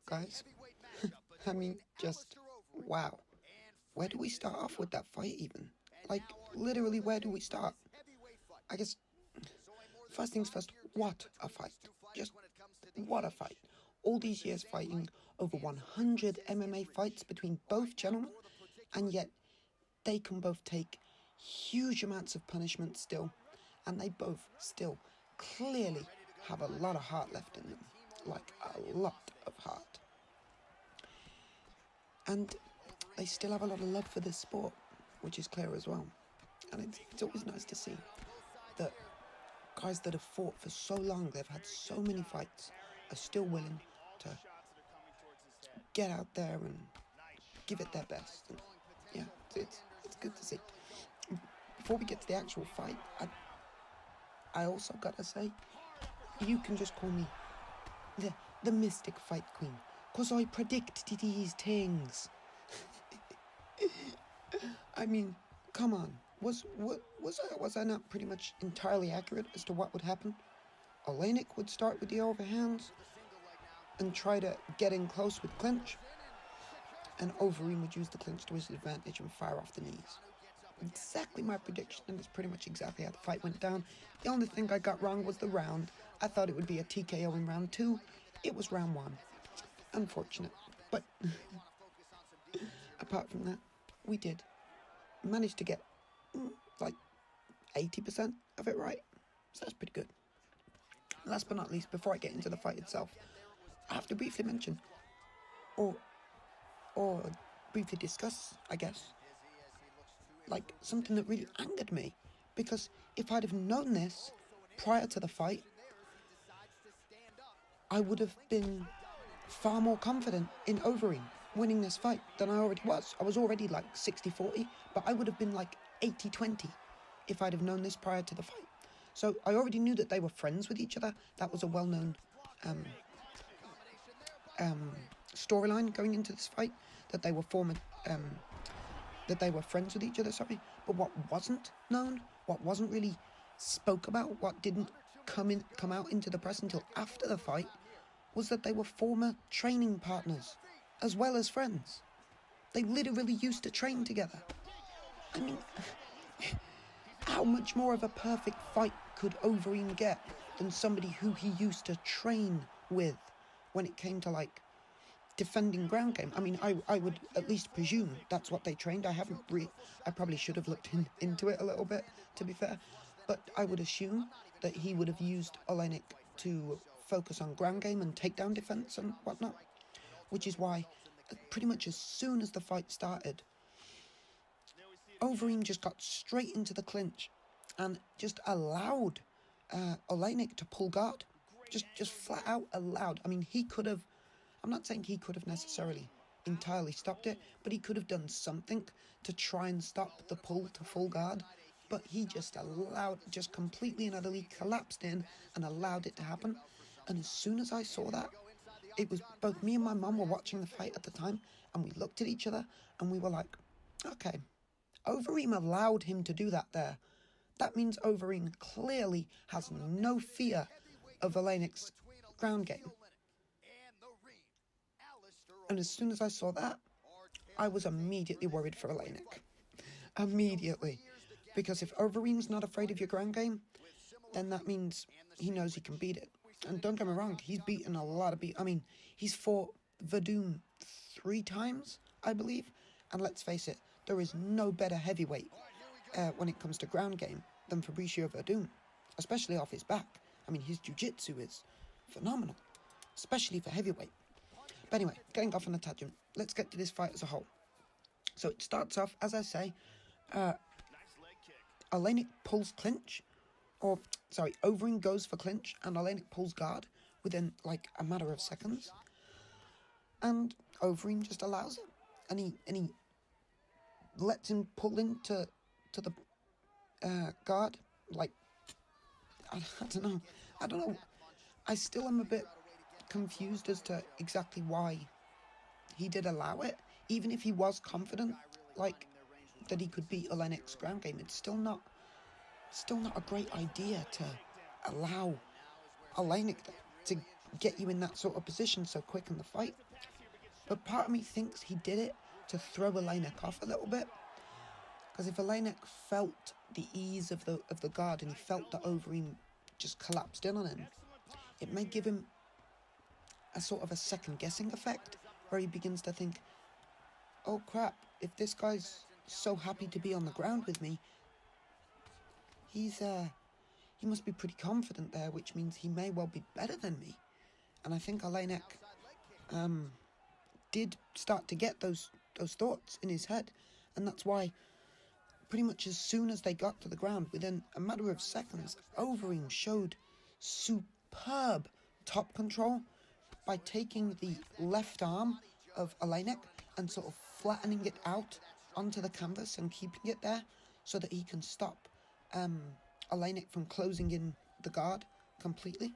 guys. I mean, just wow. Where do we start off with that fight even? Like, literally, where do we start? I guess, first things first, what a fight. Just, what a fight. All these years fighting, over 100 MMA fights between both gentlemen, and yet they can both take huge amounts of punishment still, and they both still clearly have a lot of heart left in them. Like, a lot of heart. And they still have a lot of love for this sport, which is clear as well. And it's always nice to see that guys that have fought for so long, they've had so many fights, are still willing to get out there and give it their best. And yeah, it's good to see. Before we get to the actual fight, I also gotta say, you can just call me the Mystic Fight Queen, 'cause I predict these things. I mean, come on. Was I not pretty much entirely accurate as to what would happen? Oleinik would start with the overhands and try to get in close with clinch, and Overeem would use the clinch to his advantage and fire off the knees. Exactly my prediction, and it's pretty much exactly how the fight went down. The only thing I got wrong was the round. I thought it would be a TKO in round 2. It was round 1. Unfortunate, but apart from that, we did manage to get like 80% of it right, so that's pretty good. Last but not least, before I get into the fight itself, I have to briefly mention, or briefly discuss, I guess, like something that really angered me, because if I'd have known this prior to the fight, I would have been far more confident in Overeem winning this fight than I already was. I was already like 60-40, but I would have been like 80-20 if I'd have known this prior to the fight. So I already knew that they were friends with each other. That was a well-known storyline going into this fight, that they were friends with each other, sorry. But what wasn't known, what wasn't really spoke about, what didn't come out into the press until after the fight, was that they were former training partners, as well as friends. They literally used to train together. I mean, how much more of a perfect fight could Overeem get than somebody who he used to train with when it came to, like, defending ground game? I mean, I would at least presume that's what they trained. I probably should have looked into it a little bit, to be fair, but I would assume that he would have used Oleinik to focus on ground game and takedown defense and whatnot, which is why pretty much as soon as the fight started, Overeem just got straight into the clinch and just allowed Oleinik to pull guard. Just flat out allowed. I mean, he could have, I'm not saying he could have necessarily entirely stopped it, but he could have done something to try and stop the pull to full guard. But he just completely and utterly collapsed in and allowed it to happen. And as soon as I saw that, it was both me and my mum were watching the fight at the time, and we looked at each other and we were like, okay, Overeem allowed him to do that there. That means Overeem clearly has no fear of Oleinik's ground game. And as soon as I saw that, I was immediately worried for Oleinik. Immediately. Because if Overeem's not afraid of your ground game, then that means he knows he can beat it. And don't get me wrong, he's beaten a lot of I mean, he's fought Verdun 3 times, I believe. And let's face it, there is no better heavyweight when it comes to ground game than Fabricio Verdun, especially off his back. I mean, his jiu-jitsu is phenomenal, especially for heavyweight. But anyway, getting off on a tangent, let's get to this fight as a whole. So it starts off, as I say, Oleinik pulls clinch, Overeem goes for clinch, and Oleinik pulls guard within, like, a matter of seconds. And Overeem just allows it. And he lets him pull into the guard. Like, I don't know. I still am a bit confused as to exactly why he did allow it. Even if he was confident, like, that he could beat Oleinik's ground game, it's still not a great idea to allow Oleinik to get you in that sort of position so quick in the fight. But part of me thinks he did it to throw Oleinik off a little bit. Because if Oleinik felt the ease of the guard and he felt that Overeem just collapsed in on him, it may give him a sort of a second-guessing effect where he begins to think, oh crap, if this guy's so happy to be on the ground with me, he must be pretty confident there, which means he may well be better than me. And I think Oleinik did start to get those thoughts in his head, and that's why pretty much as soon as they got to the ground, within a matter of seconds, Overeem showed superb top control by taking the left arm of Oleinik and sort of flattening it out onto the canvas and keeping it there so that he can stop Oleinik from closing in the guard completely.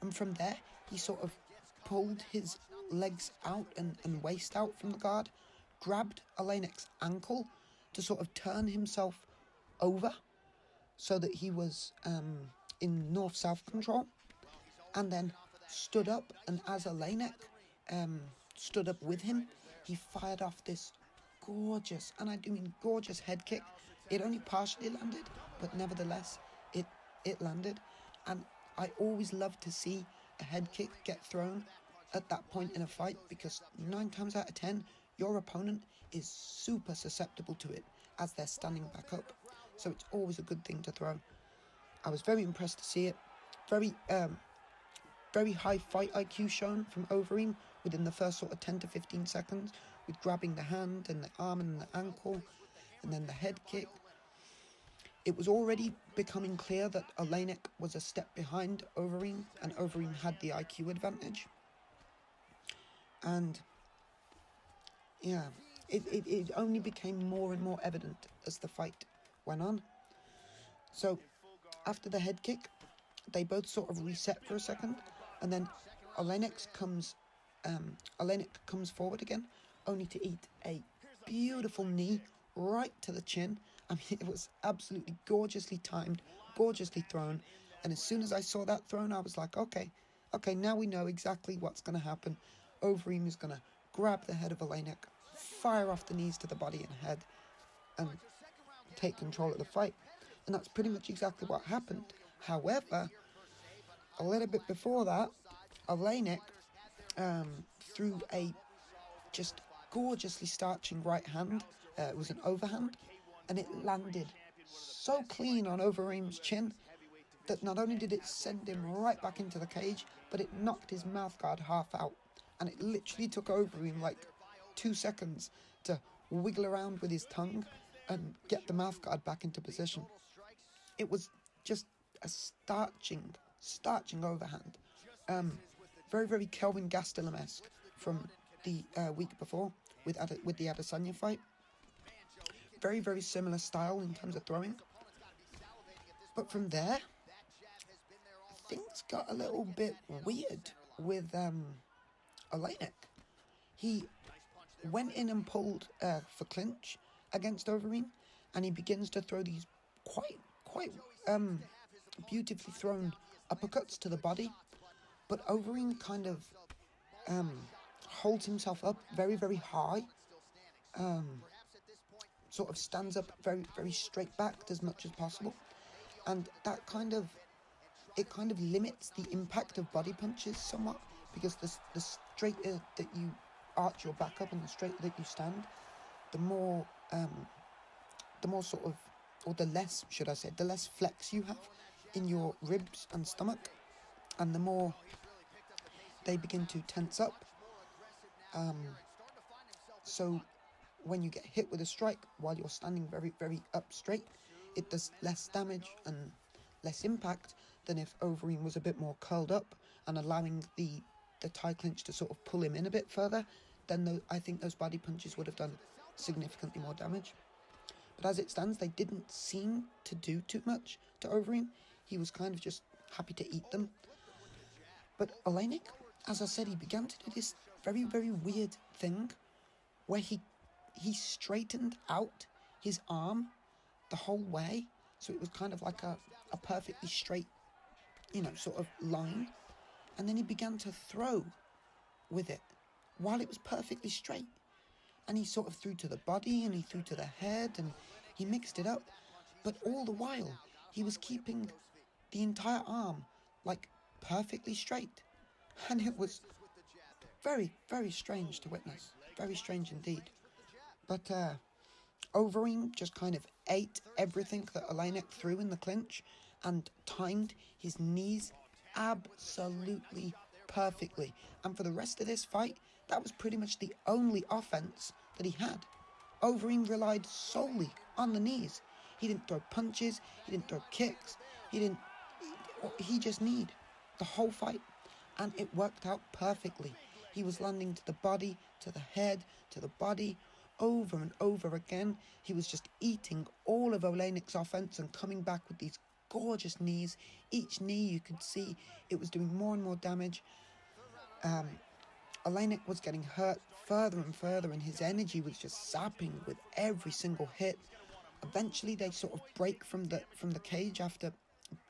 And from there, he sort of pulled his legs out and waist out from the guard, grabbed Oleinik's ankle to sort of turn himself over so that he was in north-south control, and then stood up, and as Oleinik stood up with him, he fired off this gorgeous, and I do mean gorgeous, head kick. It only partially landed, but nevertheless, it landed. And I always love to see a head kick get thrown at that point in a fight, because 9 times out of 10, your opponent is super susceptible to it as they're standing back up. So it's always a good thing to throw. I was very impressed to see it. Very high fight IQ shown from Overeem within the first sort of 10 to 15 seconds, with grabbing the hand and the arm and the ankle, and then the head kick. It was already becoming clear that Oleinik was a step behind Overeem, and Overeem had the IQ advantage. And yeah, it only became more and more evident as the fight went on. So after the head kick, they both sort of reset for a second, and then Oleinik comes forward again, only to eat a beautiful knee right to the chin. I mean, it was absolutely gorgeously timed, gorgeously thrown, and as soon as I saw that thrown, I was like, okay, now we know exactly what's going to happen. Overeem is going to grab the head of Oleinik, fire off the knees to the body and head, and take control of the fight. And that's pretty much exactly what happened. However, a little bit before that, Oleinik threw a just gorgeously starching right hand. It was an overhand, and it landed so clean on Overeem's chin that not only did it send him right back into the cage, but it knocked his mouthguard half out. And it literally took Overeem like 2 seconds to wiggle around with his tongue and get the mouthguard back into position. It was just a starching overhand. Very, very Kelvin Gastelum-esque from the week before with the Adesanya fight. Very, very similar style in terms of throwing. But from there, things got a little bit weird with Oleinik. He went in and pulled for clinch against Overeem, and he begins to throw these quite beautifully thrown uppercuts to the body. But Overeem kind of holds himself up very, very high, sort of stands up very, very straight backed as much as possible, and that kind of limits the impact of body punches somewhat, because the straighter that you arch your back up and the straighter that you stand, the less flex you have in your ribs and stomach, and the more they begin to tense up. So when you get hit with a strike while you're standing very, very up straight, it does less damage and less impact than if Overeem was a bit more curled up and allowing the tie clinch to sort of pull him in a bit further. Then I think those body punches would have done significantly more damage. But as it stands, they didn't seem to do too much to Overeem. He was kind of just happy to eat them. But Oleinik, as I said, he began to do this very, very weird thing where he straightened out his arm the whole way. So it was kind of like a perfectly straight, sort of line. and then he began to throw with it while it was perfectly straight. And he sort of threw to the body and he threw to the head and he mixed it up. But all the while, he was keeping the entire arm, like, perfectly straight. And it was very, very strange to witness. Very strange indeed. But Overeem just kind of ate everything that Oleinik threw in the clinch and timed his knees absolutely perfectly. And for the rest of this fight, that was pretty much the only offense that he had. Overeem relied solely on the knees. He didn't throw punches, he didn't throw kicks, he just kneed the whole fight. And it worked out perfectly. He was landing to the body, to the head, to the body, over and over again. He was just eating all of Oleinik's offense and coming back with these gorgeous knees. Each knee, you could see it was doing more and more damage. Oleinik was getting hurt further and further, and his energy was just zapping with every single hit. Eventually, they sort of break from the cage after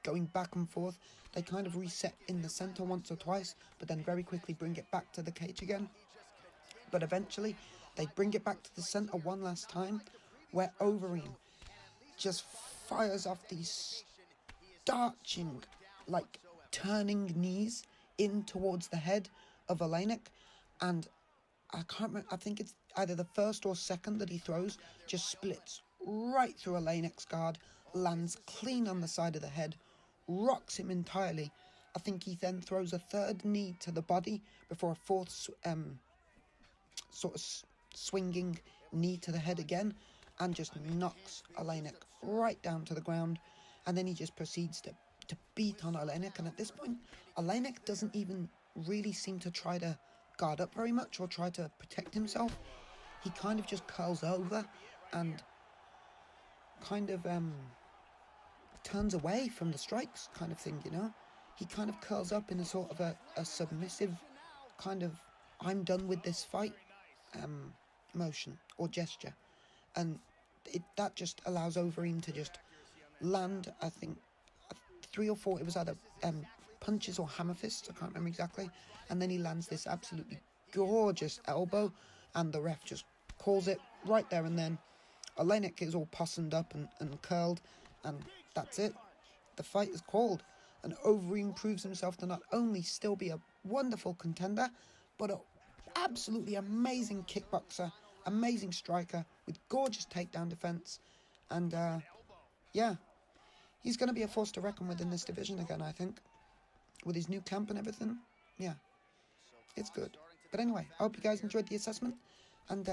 going back and forth. They kind of reset in the center once or twice, but then very quickly bring it back to the cage again. But eventually, they bring it back to the center one last time, where Overeem just fires off these starching, like, turning knees in towards the head of Oleinik, and I can't remember, I think it's either the first or second that he throws, just splits right through Oleinik's guard, lands clean on the side of the head, rocks him entirely. I think he then throws a third knee to the body before a fourth sort of swinging knee to the head again, and just knocks Oleinik right down to the ground. And then he just proceeds to beat on Oleinik, and at this point, Oleinik doesn't even really seem to try to guard up very much or try to protect himself. He kind of just curls over and kind of turns away from the strikes kind of thing, you know? He kind of curls up in a sort of a submissive kind of, I'm done with this fight motion or gesture. And that just allows Overeem to just land, I think, 3 or 4, it was either punches or hammer fists, I can't remember exactly, and then he lands this absolutely gorgeous elbow, and the ref just calls it right there and then. Oleinik is all possumed up and curled, and that's it. The fight is called, and Overeem proves himself to not only still be a wonderful contender, but an absolutely amazing kickboxer, amazing striker, with gorgeous takedown defense, and yeah, he's going to be a force to reckon with in this division again, I think. With his new camp and everything. Yeah, it's good. But anyway, I hope you guys enjoyed the assessment. And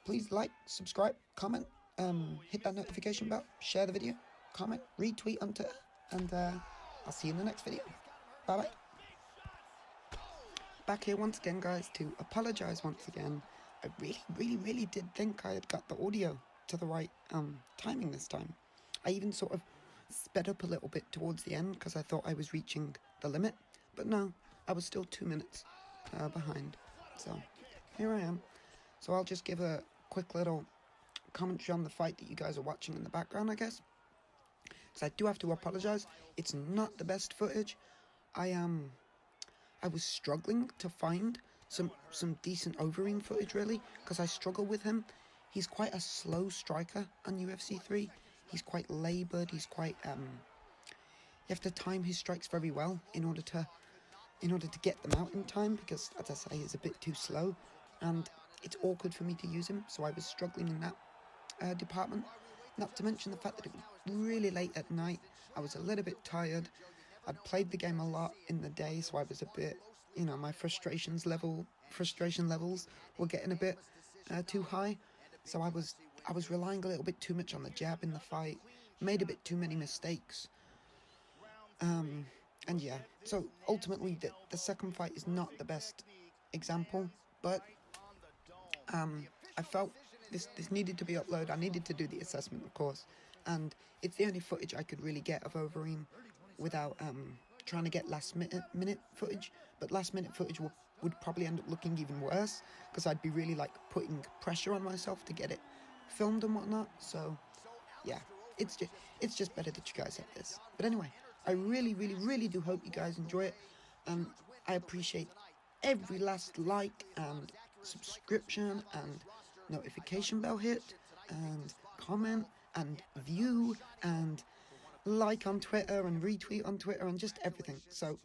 please like, subscribe, comment, hit that notification bell, share the video, comment, retweet on Twitter. And I'll see you in the next video. Bye-bye. Back here once again, guys, to apologise once again. I really did think I had got the audio to the right timing this time. I even sort of sped up a little bit towards the end because I thought I was reaching the limit, but no, I was still 2 minutes behind. So here I am. So I'll just give a quick little commentary on the fight that you guys are watching in the background, I guess. So I do have to apologise. It's not the best footage. I was struggling to find some decent Overeem footage, really, because I struggle with him. He's quite a slow striker on UFC 3. He's quite laboured. He's quite you have to time his strikes very well in order to get them out in time, because, as I say, he's a bit too slow, and it's awkward for me to use him. So I was struggling in that department. Not to mention the fact that it was really late at night. I was a little bit tired. I'd played the game a lot in the day, so I was a bit, you know, my frustration levels were getting a bit too high. So I was relying a little bit too much on the jab in the fight, made a bit too many mistakes. And yeah, so ultimately the second fight is not the best example, but I felt this needed to be uploaded. I needed to do the assessment, of course, and it's the only footage I could really get of Overeem without trying to get last minute footage. But last minute footage would probably end up looking even worse, because I'd be really like putting pressure on myself to get it filmed and whatnot. So yeah, it's just better that you guys have this. But anyway, I really do hope you guys enjoy it. and I appreciate every last like and subscription and notification bell hit and comment and view and like on Twitter and retweet on Twitter and just everything. So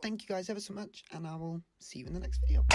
thank you guys ever so much, and I will see you in the next video.